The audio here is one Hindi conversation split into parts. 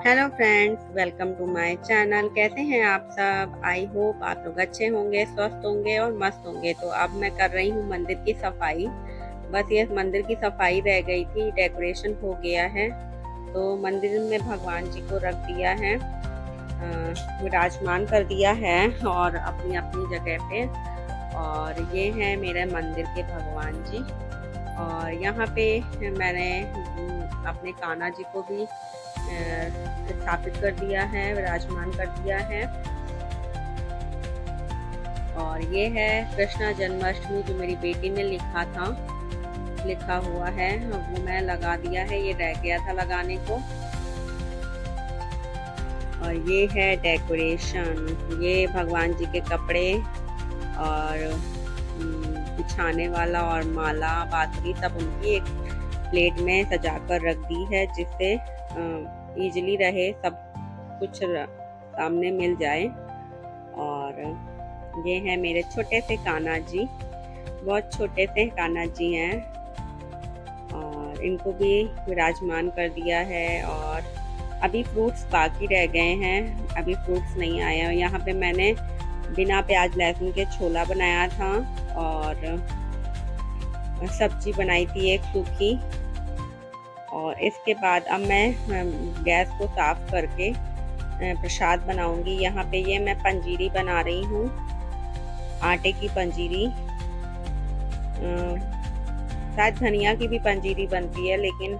Hello friends, welcome to my channel. कैसे हैं आप सब? आई होप आप लोग अच्छे होंगे, स्वस्थ होंगे और मस्त होंगे। तो अब मैं कर रही हूँ मंदिर की सफाई। बस ये मंदिर की सफाई रह गई थी, डेकोरेशन हो गया है। तो मंदिर में भगवान जी को रख दिया है, विराजमान कर दिया है और अपनी अपनी जगह पे। और ये है मेरे मंदिर के भगवान जी। और यहाँ पे मैंने अपने कान्हा जी को भी स्थापित कर दिया है, विराजमान कर दिया है। और ये है कृष्णा जन्माष्टमी, जो मेरी बेटी ने लिखा हुआ है, वो मैं लगा दिया है। ये रह गया था लगाने को। और ये है डेकोरेशन, ये भगवान जी के कपड़े और बिछाने वाला और माला बातरी सब उनकी एक प्लेट में सजा कर रख दी है, जिससे इजीली रहे, सब कुछ सामने मिल जाए। और ये है मेरे छोटे से कान्हा जी, बहुत छोटे से कान्हा जी हैं। और इनको भी विराजमान कर दिया है। और अभी फ्रूट्स बाकी रह गए हैं, अभी फ्रूट्स नहीं आए हैं। यहाँ पे मैंने बिना प्याज लहसुन के छोला बनाया था और सब्जी बनाई थी एक सूखी। और इसके बाद अब मैं गैस को साफ करके प्रसाद बनाऊंगी। यहाँ पे ये मैं पंजीरी बना रही हूँ, आटे की पंजीरी। शायद धनिया की भी पंजीरी बनती है, लेकिन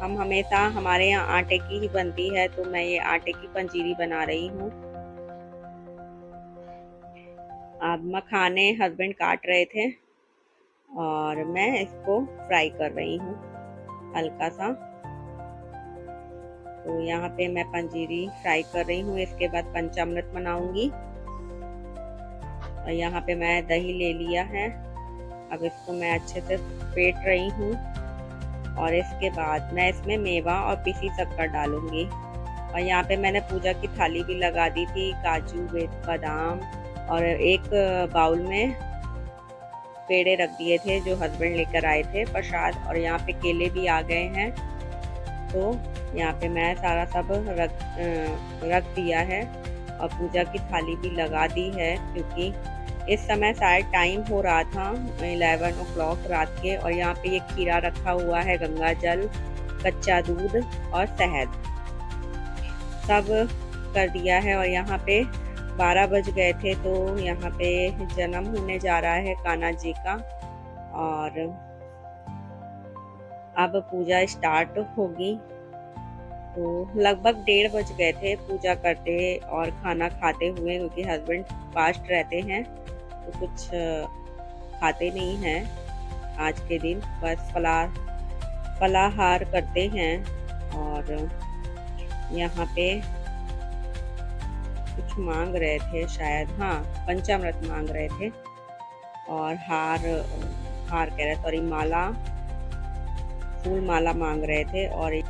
हम हमेशा हमारे यहाँ आटे की ही बनती है, तो मैं ये आटे की पंजीरी बना रही हूँ। अब मखाने हस्बैंड काट रहे थे और मैं इसको फ्राई कर रही हूँ हल्का सा। तो यहाँ पे मैं पंजीरी फ्राई कर रही हूँ। इसके बाद पंचामृत बनाऊंगी। और यहाँ पे मैं दही ले लिया है, अब इसको मैं अच्छे से फेंट रही हूँ। और इसके बाद मैं इसमें मेवा और पिसी शक्कर डालूंगी। और यहाँ पे मैंने पूजा की थाली भी लगा दी थी, काजू बादाम, और एक बाउल में पेड़े रख दिए थे जो हस्बैंड लेकर आए थे प्रसाद। और यहाँ पे केले भी आ गए हैं। तो यहाँ पे मैं सारा सब रख दिया है और पूजा की थाली भी लगा दी है, क्योंकि इस समय शायद टाइम हो रहा था 11 o'clock रात के। और यहाँ पे ये खीरा रखा हुआ है, गंगा जल, कच्चा दूध और शहद सब कर दिया है। और यहाँ पे 12 बज गए थे, तो यहाँ पे जन्म होने जा रहा है कान्हा जी का। और अब पूजा स्टार्ट होगी। तो लगभग 1:30 बज गए थे पूजा करते और खाना खाते हुए, क्योंकि हस्बैंड फास्ट रहते हैं तो कुछ खाते नहीं हैं आज के दिन, बस फलाहार करते हैं। और यहाँ पे कुछ मांग रहे थे शायद, हाँ पंचामृत मांग रहे थे। और हार कह रहे, सॉरी, माला, फूल माला मांग रहे थे। और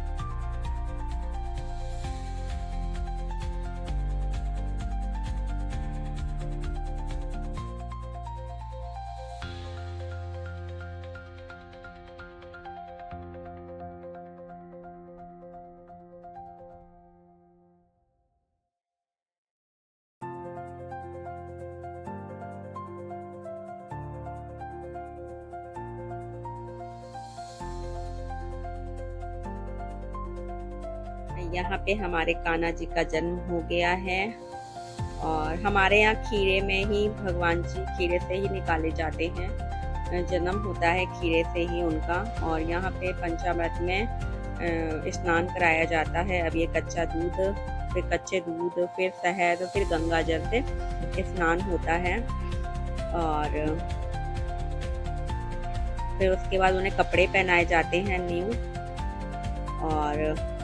यहाँ पे हमारे कान्हा जी का जन्म हो गया है। और हमारे यहाँ खीरे में ही भगवान जी, खीरे से ही निकाले जाते हैं, जन्म होता है खीरे से ही उनका। और यहाँ पे पंचामृत में स्नान कराया जाता है। अब ये कच्चा दूध, फिर कच्चे दूध, फिर शहद, फिर गंगा जल से स्नान होता है। और फिर उसके बाद उन्हें कपड़े पहनाए जाते हैं न्यू। और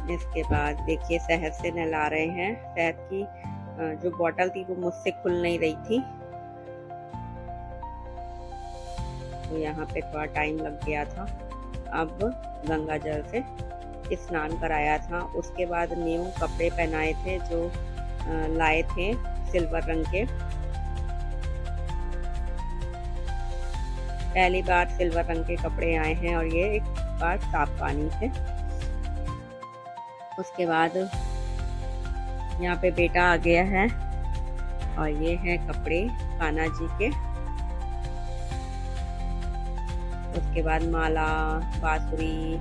इसके बाद देखिए शहद से नहला रहे हैं। शहद की जो बोतल थी वो मुझसे खुल नहीं रही थी, तो यहाँ पे थोड़ा टाइम लग गया था। अब गंगा जल से स्नान कराया था। उसके बाद न्यू कपड़े पहनाए थे जो लाए थे सिल्वर रंग के। पहली बार सिल्वर रंग के कपड़े आए हैं और ये एक बार साफ पानी से। उसके बाद यहाँ पे बेटा आ गया है और ये हैं कपड़े कान्हा जी के। उसके बाद माला, बांसुरी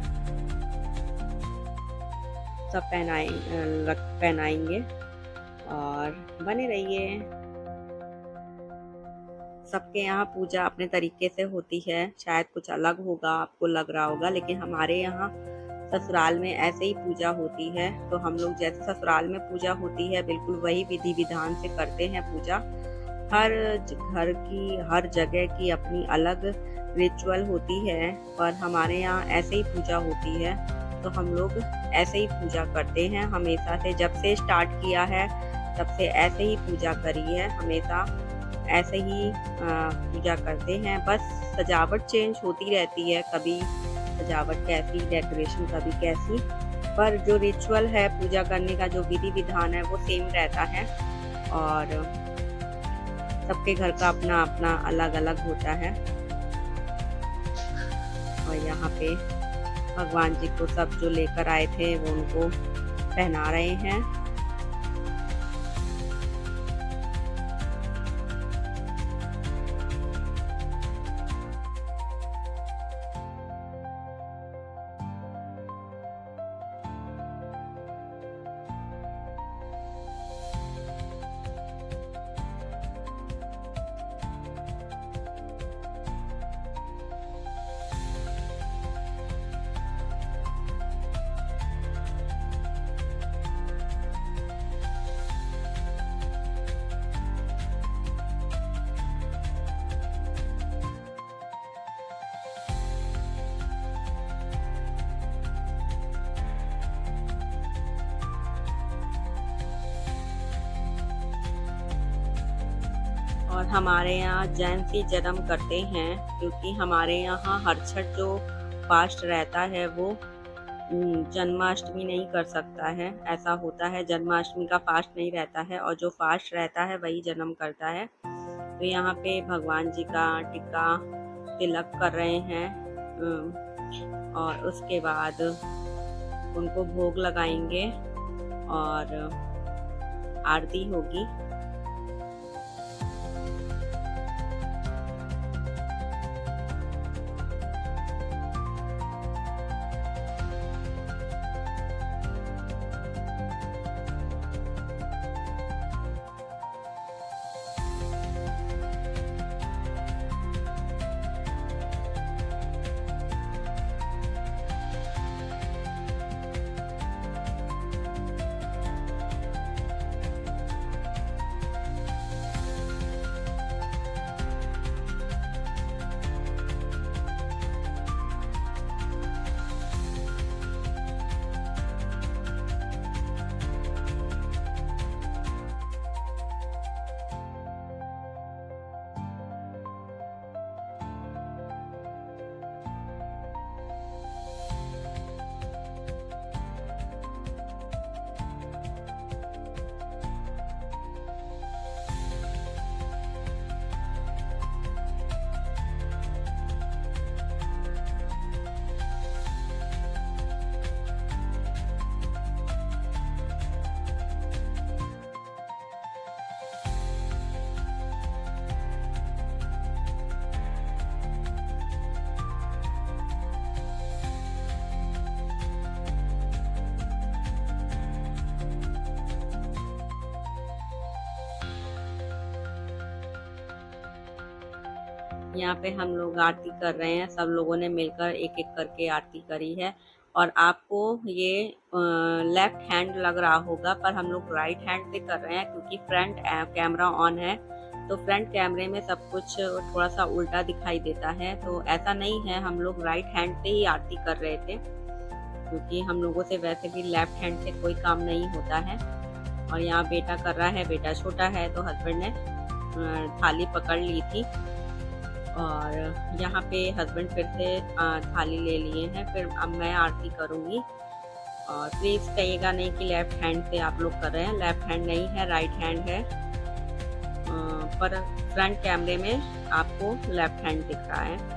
सब पहनाएंगे और बने रहिए। सबके यहाँ पूजा अपने तरीके से होती है, शायद कुछ अलग होगा, आपको लग रहा होगा, लेकिन हमारे यहाँ ससुराल में ऐसे ही पूजा होती है। तो हम लोग जैसे ससुराल में पूजा होती है बिल्कुल वही विधि विधान से करते हैं पूजा। हर घर की, हर जगह की अपनी अलग रिचुअल होती है, पर हमारे यहाँ ऐसे ही पूजा होती है। तो हम लोग ऐसे ही पूजा करते हैं हमेशा से, जब से स्टार्ट किया है तब से ऐसे ही पूजा करी है, हमेशा ऐसे ही पूजा करते हैं। बस सजावट चेंज होती रहती है, कभी सजावट कैसी, डेकोरेशन कभी कैसी, पर जो रिचुअल है पूजा करने का, जो विधि विधान है वो सेम रहता है। और सबके घर का अपना अपना अलग अलग होता है। और यहाँ पे भगवान जी को सब जो लेकर आए थे वो उनको पहना रहे हैं। और हमारे यहाँ जेंट्स ही जन्म करते हैं, क्योंकि हमारे यहाँ हर छठ जो फास्ट रहता है वो जन्माष्टमी नहीं कर सकता है। ऐसा होता है, जन्माष्टमी का फास्ट नहीं रहता है और जो फास्ट रहता है वही जन्म करता है। तो यहाँ पे भगवान जी का टिक्का तिलक कर रहे हैं और उसके बाद उनको भोग लगाएंगे और आरती होगी। यहाँ पे हम लोग आरती कर रहे हैं, सब लोगों ने मिलकर एक एक करके आरती करी है। और आपको ये लेफ्ट हैंड लग रहा होगा, पर हम लोग राइट हैंड से कर रहे हैं क्योंकि फ्रंट कैमरा ऑन है। तो फ्रंट कैमरे में सब कुछ थोड़ा सा उल्टा दिखाई देता है, तो ऐसा नहीं है, हम लोग राइट हैंड से ही आरती कर रहे थे क्योंकि हम लोगों से वैसे भी लेफ्ट हैंड से कोई काम नहीं होता है। और यहाँ बेटा कर रहा है, बेटा छोटा है तो हस्बैंड ने थाली पकड़ ली थी और यहाँ पे हस्बैंड फिर से थाली ले लिए हैं। फिर अब मैं आरती करूँगी और प्लीज़ कहिएगा नहीं कि लेफ़्ट हैंड से आप लोग कर रहे हैं, लेफ़्ट हैंड नहीं है, राइट हैंड है। पर फ्रंट कैमरे में आपको लेफ़्ट हैंड दिख रहा है।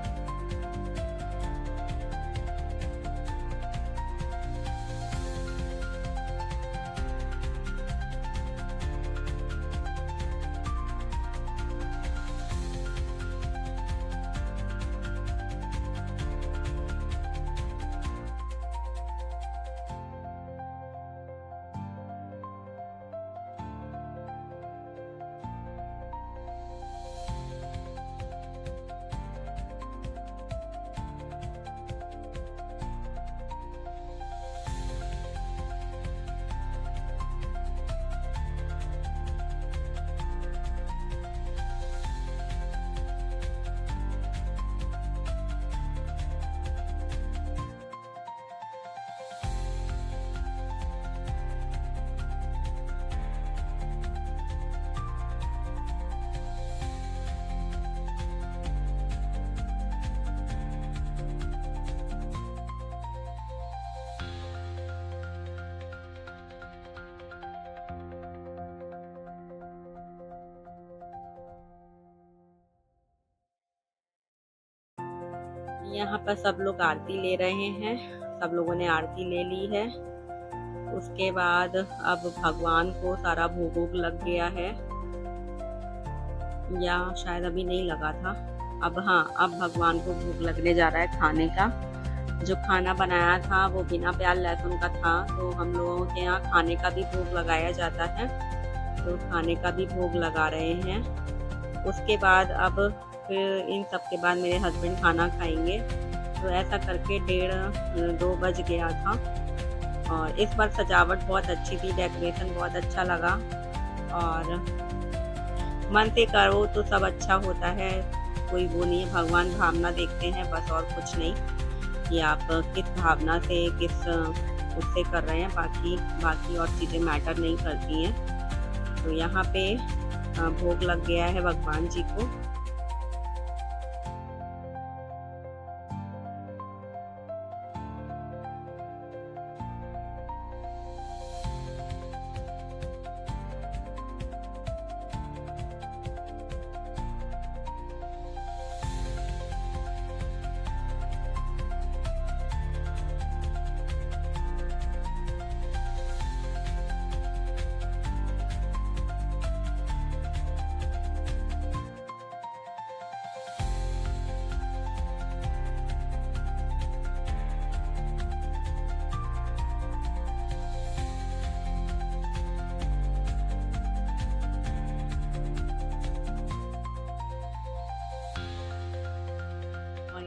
यहाँ पर सब लोग आरती ले रहे हैं, सब लोगों ने आरती ले ली है। उसके बाद अब भगवान को सारा भोग वोग लग गया है, या शायद अभी नहीं लगा था। अब हाँ, अब भगवान को भोग लगने जा रहा है खाने का। जो खाना बनाया था वो बिना प्याज लहसुन का था, तो हम लोगों के यहाँ खाने का भी भोग लगाया जाता है, तो खाने का भी भोग लगा रहे हैं। उसके बाद अब फिर इन सब के बाद मेरे हस्बैंड खाना खाएंगे, तो ऐसा करके 1:30-2 बज गया था। और इस बार सजावट बहुत अच्छी थी, डेकोरेशन बहुत अच्छा लगा, और मन से करो तो सब अच्छा होता है, कोई वो नहीं है। भगवान भावना देखते हैं बस, और कुछ नहीं, कि आप किस भावना से किस उससे कर रहे हैं, बाकी और चीज़ें मैटर नहीं करती हैं। तो यहाँ पे भोग लग गया है भगवान जी को।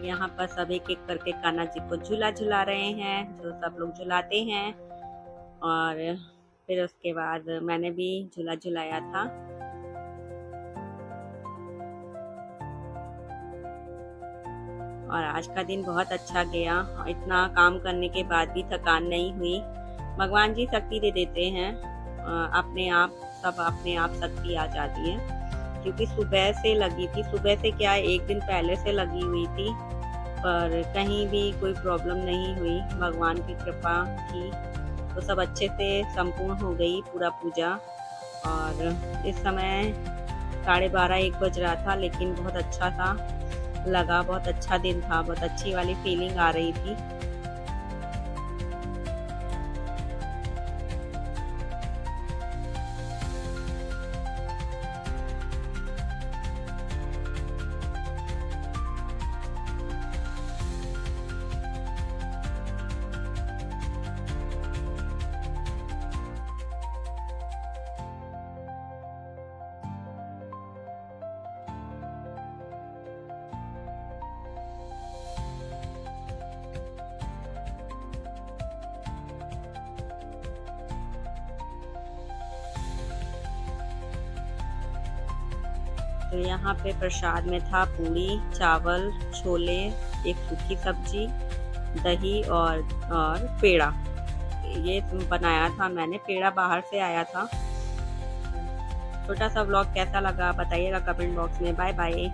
यहाँ पर सब एक एक करके कान्हा जी को झूला झुला रहे हैं, जो सब लोग झुलाते हैं। और फिर उसके बाद मैंने भी झूला झुलाया था। और आज का दिन बहुत अच्छा गया, इतना काम करने के बाद भी थकान नहीं हुई। भगवान जी शक्ति दे देते हैं, अपने आप सब अपने आप शक्ति आ जाती है। क्योंकि सुबह से लगी थी, सुबह से क्या एक दिन पहले से लगी हुई थी, पर कहीं भी कोई प्रॉब्लम नहीं हुई। भगवान की कृपा थी, तो सब अच्छे से संपूर्ण हो गई पूरा पूजा। और इस समय 12:30-1 बज रहा था, लेकिन बहुत अच्छा था, लगा बहुत अच्छा दिन था, बहुत अच्छी वाली फीलिंग आ रही थी। तो यहाँ पे प्रसाद में था पूड़ी, चावल, छोले, एक सूखी सब्जी, दही और पेड़ा। ये बनाया था मैंने, पेड़ा बाहर से आया था। छोटा सा व्लॉग कैसा लगा बताइएगा कमेंट बॉक्स में। Bye bye.